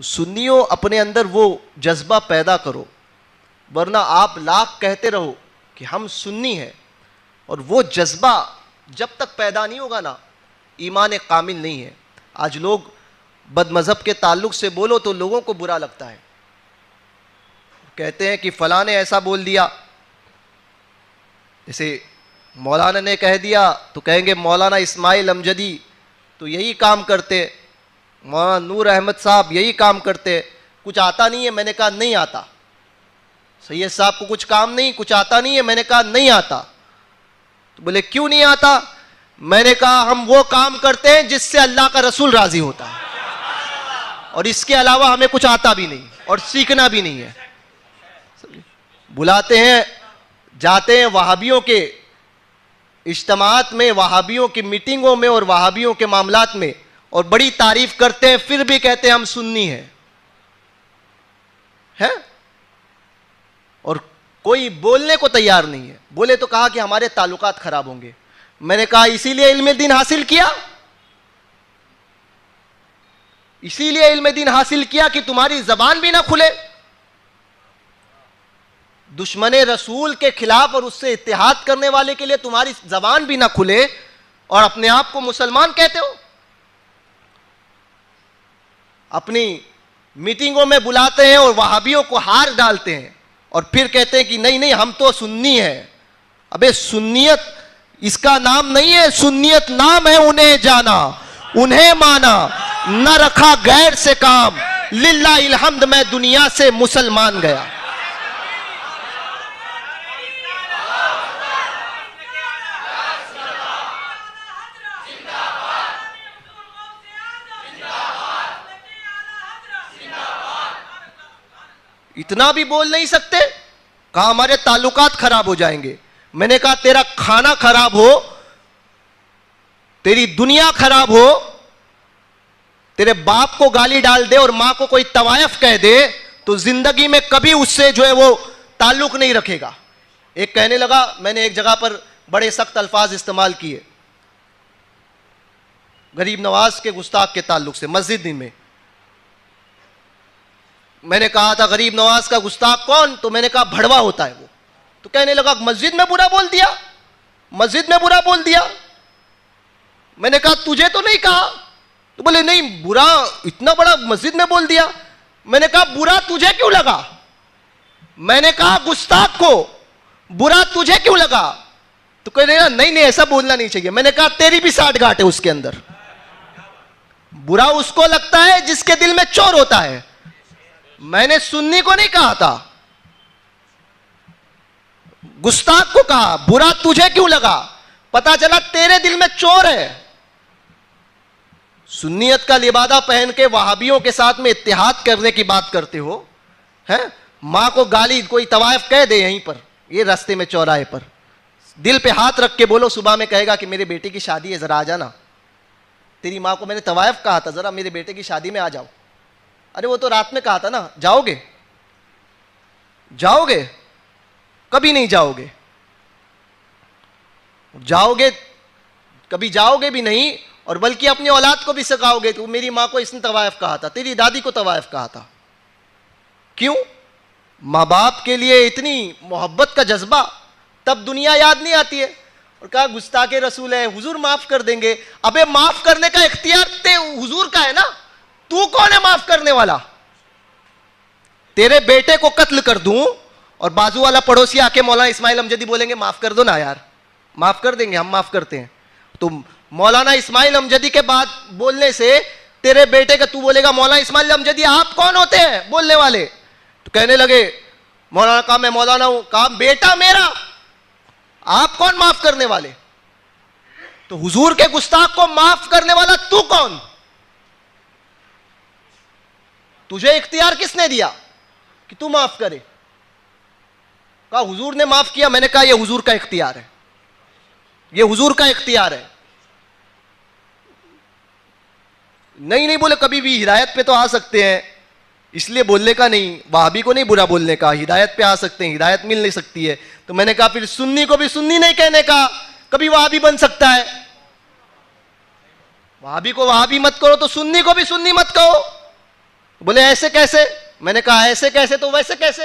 تو سنیوں اپنے اندر وہ جذبہ پیدا کرو، ورنہ آپ لاکھ کہتے رہو کہ ہم سنی ہیں، اور وہ جذبہ جب تک پیدا نہیں ہوگا نا، ایمان کامل نہیں ہے۔ آج لوگ بد مذہب کے تعلق سے بولو تو لوگوں کو برا لگتا ہے، کہتے ہیں کہ فلاں نے ایسا بول دیا، جیسے مولانا نے کہہ دیا تو کہیں گے مولانا اسماعیل امجدی تو یہی کام کرتے، مولانا نور احمد صاحب یہی کام کرتے، کچھ آتا نہیں ہے؟ میں نے کہا نہیں آتا۔ سید صاحب کو کچھ کام نہیں، کچھ آتا نہیں ہے؟ میں نے کہا نہیں آتا۔ تو بولے کیوں نہیں آتا؟ میں نے کہا ہم وہ کام کرتے ہیں جس سے اللہ کا رسول راضی ہوتا ہے، اور اس کے علاوہ ہمیں کچھ آتا بھی نہیں اور سیکھنا بھی نہیں ہے۔ بلاتے ہیں، جاتے ہیں وہابیوں کے اجتماعات میں، وہابیوں کی میٹنگوں میں اور وہابیوں کے معاملات میں، اور بڑی تعریف کرتے ہیں، پھر بھی کہتے ہیں ہم سنی ہیں، اور کوئی بولنے کو تیار نہیں ہے۔ بولے تو کہا کہ ہمارے تعلقات خراب ہوں گے۔ میں نے کہا اسی لیے علم دین حاصل کیا، اسی لیے علم دین حاصل کیا کہ تمہاری زبان بھی نہ کھلے، دشمن رسول کے خلاف اور اس سے اتحاد کرنے والے کے لیے تمہاری زبان بھی نہ کھلے، اور اپنے آپ کو مسلمان کہتے ہو۔ اپنی میٹنگوں میں بلاتے ہیں اور وہابیوں کو ہار ڈالتے ہیں، اور پھر کہتے ہیں کہ نہیں نہیں ہم تو سنی ہیں۔ ابے سنیت اس کا نام نہیں ہے، سنیت نام ہے انہیں جانا، انہیں مانا، نہ رکھا غیر سے کام، للہ الحمد میں دنیا سے مسلمان گیا۔ اتنا بھی بول نہیں سکتے؟ کہا ہمارے تعلقات خراب ہو جائیں گے۔ میں نے کہا تیرا کھانا خراب ہو، تیری دنیا خراب ہو، تیرے باپ کو گالی ڈال دے اور ماں کو کوئی طوائف کہہ دے، تو زندگی میں کبھی اس سے جو ہے وہ تعلق نہیں رکھے گا۔ ایک کہنے لگا، میں نے ایک جگہ پر بڑے سخت الفاظ استعمال کیے غریب نواز کے گستاخ کے تعلق سے مسجد میں۔ میں نے کہا تھا غریب نواز کا گستاخ کون؟ تو میں نے کہا بھڑوا ہوتا ہے وہ۔ تو کہنے لگا مسجد میں برا بول دیا، مسجد میں برا بول دیا۔ میں نے کہا تجھے تو نہیں کہا۔ تو بولے نہیں برا اتنا بڑا مسجد میں بول دیا۔ میں نے کہا برا تجھے کیوں لگا؟ میں نے کہا گستاخ کو برا تجھے کیوں لگا؟ تو کہنے لگا نہیں نہیں ایسا بولنا نہیں چاہیے۔ میں نے کہا تیری بھی ساٹھ گاٹھ ہے اس کے اندر۔ برا اس کو لگتا ہے جس کے دل میں چور ہوتا ہے، میں نے سنی کو نہیں کہا تھا، گستاخ کو کہا برا تجھے کیوں لگا؟ پتا چلا تیرے دل میں چور ہے۔ سنیت کا لبادہ پہن کے وہابیوں کے ساتھ میں اتحاد کرنے کی بات کرتے ہو، ماں کو گالی کوئی طوائف کہہ دے یہیں پر، یہ راستے میں چوراہے پر، دل پہ ہاتھ رکھ کے بولو، صبح میں کہے گا کہ میرے بیٹے کی شادی ہے ذرا آ جانا۔ تیری ماں کو میں نے طوائف کہا تھا ذرا میرے بیٹے کی شادی میں آ جاؤ۔ ارے وہ تو رات میں کہا تھا نا، جاؤ گے؟ جاؤ گے؟ کبھی نہیں جاؤ گے۔ جاؤ گے کبھی جاؤ گے بھی نہیں، اور بلکہ اپنی اولاد کو بھی سکھاؤ گے تو میری ماں کو اس نے طوائف کہا تھا، تیری دادی کو طوائف کہا تھا۔ کیوں؟ ماں باپ کے لیے اتنی محبت کا جذبہ، تب دنیا یاد نہیں آتی ہے۔ اور کہا گستاخ رسول ہے، حضور معاف کر دیں گے۔ ابے معاف کرنے کا اختیار حضور کا ہے نا، تو کون ہے معاف کرنے والا؟ تیرے بیٹے کو قتل کر دوں اور بازو والا پڑوسی آ کے مولانا اسماعیل امجدی بولیں گے معاف کر دو نا یار، معاف کر دیں گے، ہم معاف کرتے ہیں۔ تو مولانا اسماعیل امجدی کے بعد بولنے سے تیرے بیٹے کا تو بولے گا مولانا اسماعیل امجدی آپ کون ہوتے ہیں بولنے والے؟ تو کہنے لگے مولانا کہا میں مولانا ہوں۔ کہا بیٹا میرا، آپ کون معاف کرنے والے؟ تو حضور کے گستاخ کو معاف کرنے والا تو کون؟ تجھے اختیار کس نے دیا کہ تو معاف کرے؟ کہا حضور نے معاف کیا۔ میں نے کہا یہ حضور کا اختیار ہے، یہ حضور کا اختیار ہے۔ نہیں بولے کبھی بھی ہدایت پہ تو آ سکتے ہیں، اس لیے بولنے کا نہیں، وہابی کو نہیں برا بولنے کا، ہدایت پہ آ سکتے ہیں، ہدایت مل نہیں سکتی ہے۔ تو میں نے کہا پھر سنی کو بھی سنی نہیں کہنے کا، کبھی وہابی بن سکتا ہے۔ وہابی کو وہابی مت کرو تو سنی کو بھی سنی مت کہو۔ بولے ایسے کیسے؟ میں نے کہا ایسے کیسے تو ویسے کیسے؟